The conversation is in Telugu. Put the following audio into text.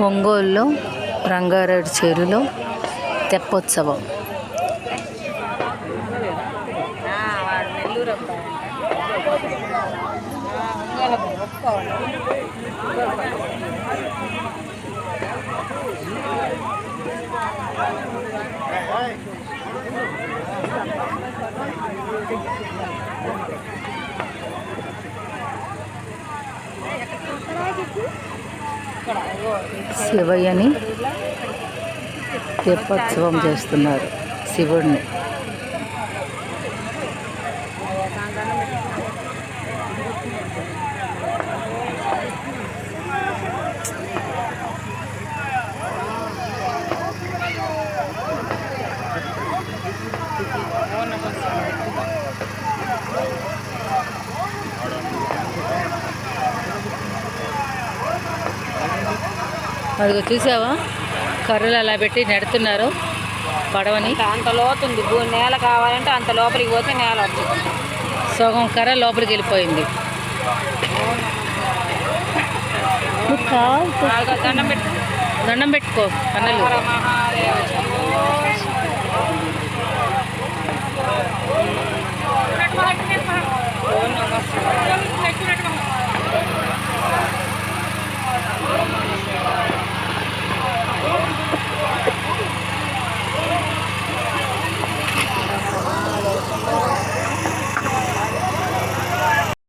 ఒంగోలులో రంగారెడ్డి చెరువులో తెప్పోత్సవం. శివయ్యని తెప్పోత్సవం చేస్తున్నారు, శివుడిని. అదిగో చూసావా, కర్రలు అలా పెట్టి నెడుతున్నారు పడవని. అంత లోతుంది, నేల కావాలంటే అంత లోపలికి పోతే నేల వస్తుంది. సగం కర్ర లోపలికి వెళ్ళిపోయింది. దండం పెట్టుకో కన్నలు.